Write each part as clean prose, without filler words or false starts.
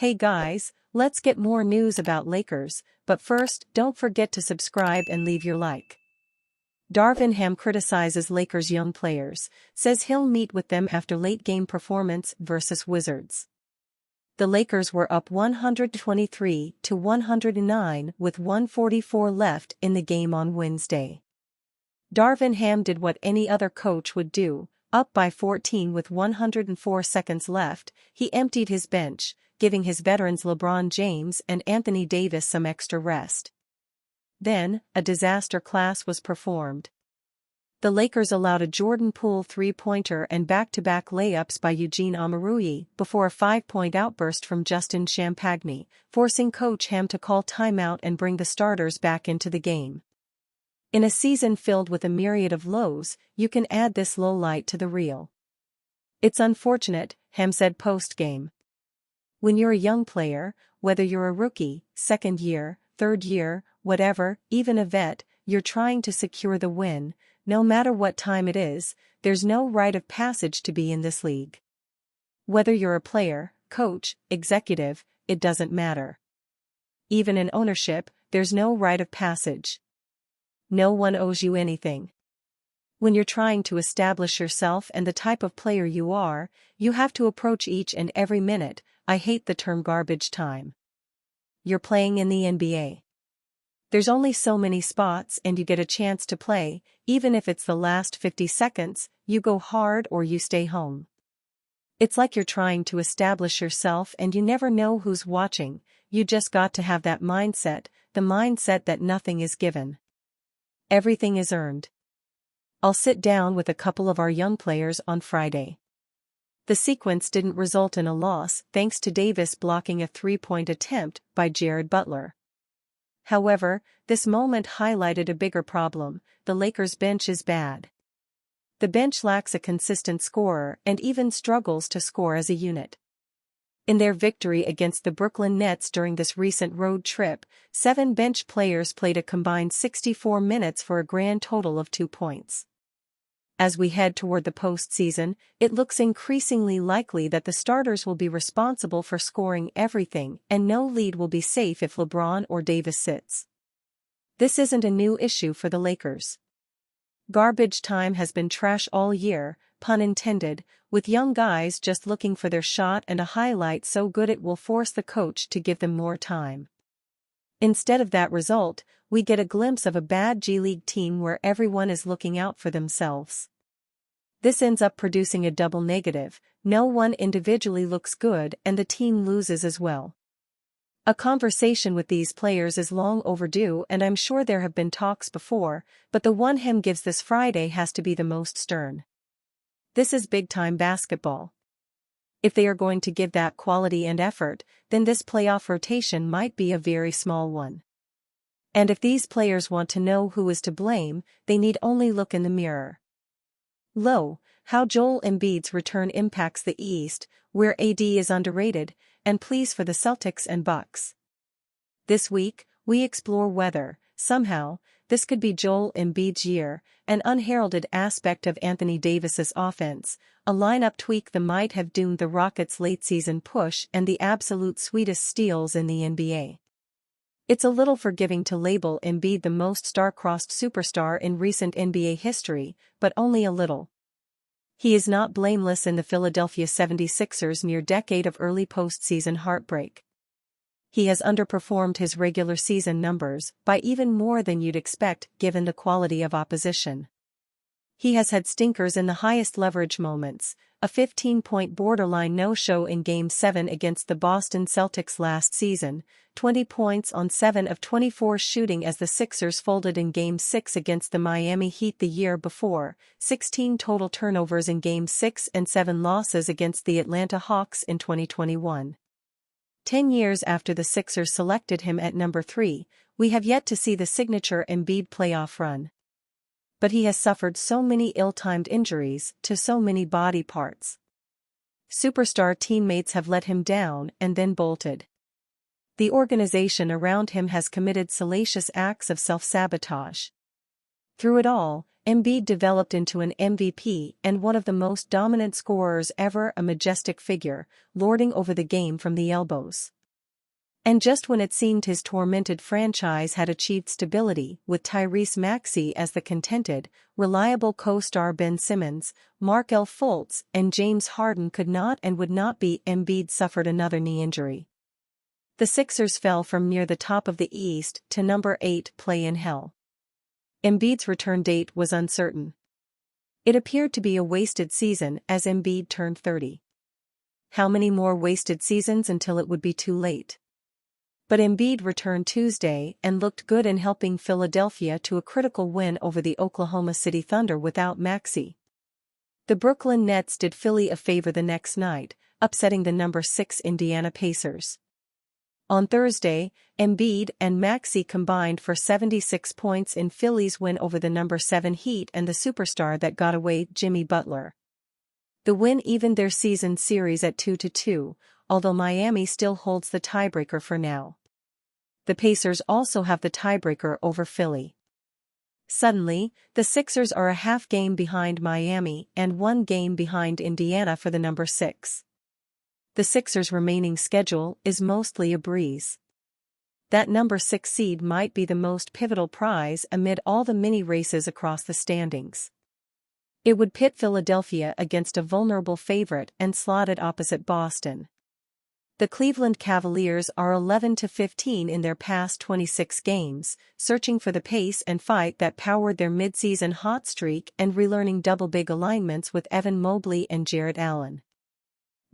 Hey guys, let's get more news about Lakers, but first, don't forget to subscribe and leave your like. Darvin Ham criticizes Lakers' young players, says he'll meet with them after late-game performance versus Wizards. The Lakers were up 123-109 with 1:44 left in the game on Wednesday. Darvin Ham did what any other coach would do. Up by 14 with 104 seconds left, he emptied his bench, giving his veterans LeBron James and Anthony Davis some extra rest. Then, a disaster class was performed. The Lakers allowed a Jordan Poole three-pointer and back-to-back layups by Eugene Omoruyi before a 5-point outburst from Justin Champagny, forcing Coach Ham to call timeout and bring the starters back into the game. In a season filled with a myriad of lows, you can add this low light to the reel. It's unfortunate, Ham said post-game. When you're a young player, whether you're a rookie, second year, third year, whatever, even a vet, you're trying to secure the win, no matter what time it is, there's no rite of passage to be in this league. Whether you're a player, coach, executive, it doesn't matter. Even in ownership, there's no rite of passage. No one owes you anything. When you're trying to establish yourself and the type of player you are, you have to approach each and every minute. I hate the term garbage time. You're playing in the NBA. There's only so many spots and you get a chance to play, even if it's the last 50 seconds, you go hard or you stay home. It's like you're trying to establish yourself and you never know who's watching, you just got to have that mindset, the mindset that nothing is given. Everything is earned. I'll sit down with a couple of our young players on Friday. The sequence didn't result in a loss thanks to Davis blocking a three-point attempt by Jared Butler. However, this moment highlighted a bigger problem: the Lakers' bench is bad. The bench lacks a consistent scorer and even struggles to score as a unit. In their victory against the Brooklyn Nets during this recent road trip, 7 bench players played a combined 64 minutes for a grand total of 2 points. As we head toward the postseason, it looks increasingly likely that the starters will be responsible for scoring everything and no lead will be safe if LeBron or Davis sits. This isn't a new issue for the Lakers. Garbage time has been trash all year, pun intended, with young guys just looking for their shot and a highlight so good it will force the coach to give them more time. Instead of that result, we get a glimpse of a bad G League team where everyone is looking out for themselves. This ends up producing a double negative: no one individually looks good and the team loses as well. A conversation with these players is long overdue and I'm sure there have been talks before, but the one Ham gives this Friday has to be the most stern. This is big-time basketball. If they are going to give that quality and effort, then this playoff rotation might be a very small one. And if these players want to know who is to blame, they need only look in the mirror. How Joel Embiid's return impacts the East, where AD is underrated, and please for the Celtics and Bucks. This week, we explore whether, somehow, this could be Joel Embiid's year, an unheralded aspect of Anthony Davis's offense, a lineup tweak that might have doomed the Rockets' late-season push and the absolute sweetest steals in the NBA. It's a little forgiving to label Embiid the most star-crossed superstar in recent NBA history, but only a little. He is not blameless in the Philadelphia 76ers' near-decade of early postseason heartbreak. He has underperformed his regular season numbers by even more than you'd expect given the quality of opposition. He has had stinkers in the highest leverage moments, a 15-point borderline no-show in Game 7 against the Boston Celtics last season, 20 points on 7 of 24 shooting as the Sixers folded in Game 6 against the Miami Heat the year before, 16 total turnovers in Game 6 and 7 losses against the Atlanta Hawks in 2021. 10 years after the Sixers selected him at number 3, we have yet to see the signature Embiid playoff run. But he has suffered so many ill-timed injuries to so many body parts. Superstar teammates have let him down and then bolted. The organization around him has committed salacious acts of self-sabotage. Through it all, Embiid developed into an MVP and one of the most dominant scorers ever, a majestic figure, lording over the game from the elbows. And just when it seemed his tormented franchise had achieved stability, with Tyrese Maxey as the contented, reliable co-star Ben Simmons, Markelle Fultz, and James Harden could not and would not be, Embiid suffered another knee injury. The Sixers fell from near the top of the East to number 8 play-in hell. Embiid's return date was uncertain. It appeared to be a wasted season as Embiid turned 30. How many more wasted seasons until it would be too late? But Embiid returned Tuesday and looked good in helping Philadelphia to a critical win over the Oklahoma City Thunder without Maxey. The Brooklyn Nets did Philly a favor the next night, upsetting the number 6 Indiana Pacers. On Thursday, Embiid and Maxey combined for 76 points in Philly's win over the number 7 Heat and the superstar that got away, Jimmy Butler. The win evened their season series at 2-2, although Miami still holds the tiebreaker for now. The Pacers also have the tiebreaker over Philly. Suddenly, the Sixers are a half game behind Miami and 1 game behind Indiana for the number 6. The Sixers' remaining schedule is mostly a breeze. That number 6 seed might be the most pivotal prize amid all the mini races across the standings. It would pit Philadelphia against a vulnerable favorite and slot it opposite Boston. The Cleveland Cavaliers are 11-15 in their past 26 games, searching for the pace and fight that powered their midseason hot streak and relearning double big alignments with Evan Mobley and Jarrett Allen.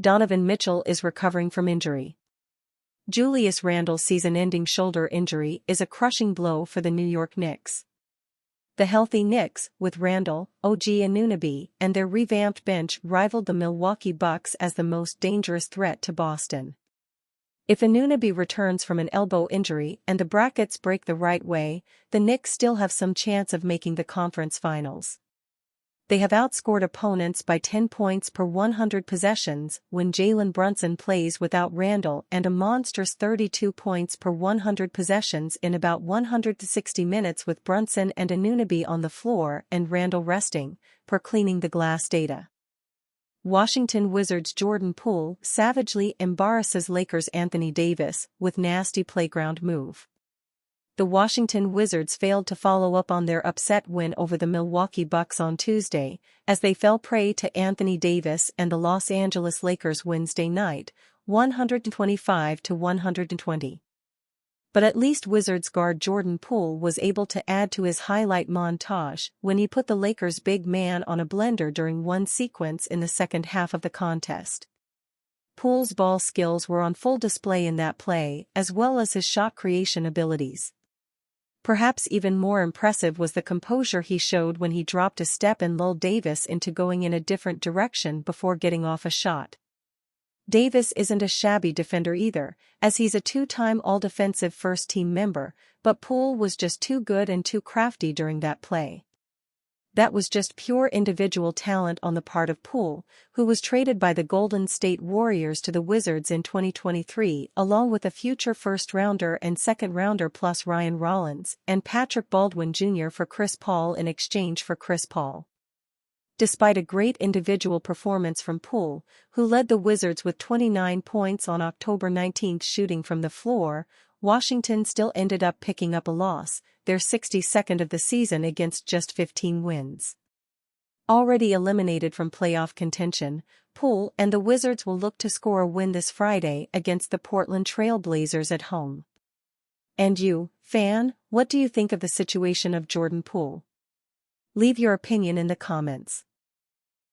Donovan Mitchell is recovering from injury. Julius Randle's season-ending shoulder injury is a crushing blow for the New York Knicks. The healthy Knicks, with Randle, OG Anunoby, and their revamped bench rivaled the Milwaukee Bucks as the most dangerous threat to Boston. If Anunoby returns from an elbow injury and the brackets break the right way, the Knicks still have some chance of making the conference finals. They have outscored opponents by 10 points per 100 possessions when Jalen Brunson plays without Randle and a monstrous 32 points per 100 possessions in about 160 minutes with Brunson and Anunoby on the floor and Randle resting, per Cleaning the Glass data. Washington Wizards' Jordan Poole savagely embarrasses Lakers' Anthony Davis with nasty playground move. The Washington Wizards failed to follow up on their upset win over the Milwaukee Bucks on Tuesday, as they fell prey to Anthony Davis and the Los Angeles Lakers Wednesday night, 125-120. But at least Wizards guard Jordan Poole was able to add to his highlight montage when he put the Lakers' big man on a blender during one sequence in the second half of the contest. Poole's ball skills were on full display in that play, as well as his shot creation abilities. Perhaps even more impressive was the composure he showed when he dropped a step and lulled Davis into going in a different direction before getting off a shot. Davis isn't a shabby defender either, as he's a 2-time All-Defensive first-team member, but Poole was just too good and too crafty during that play. That was just pure individual talent on the part of Poole, who was traded by the Golden State Warriors to the Wizards in 2023 along with a future first-rounder and second-rounder plus Ryan Rollins and Patrick Baldwin Jr. for Chris Paul in exchange for Chris Paul. Despite a great individual performance from Poole, who led the Wizards with 29 points on October 19 shooting from the floor, Washington still ended up picking up a loss, their 62nd of the season against just 15 wins. Already eliminated from playoff contention, Poole and the Wizards will look to score a win this Friday against the Portland Trail Blazers at home. And you, fan, what do you think of the situation of Jordan Poole? Leave your opinion in the comments.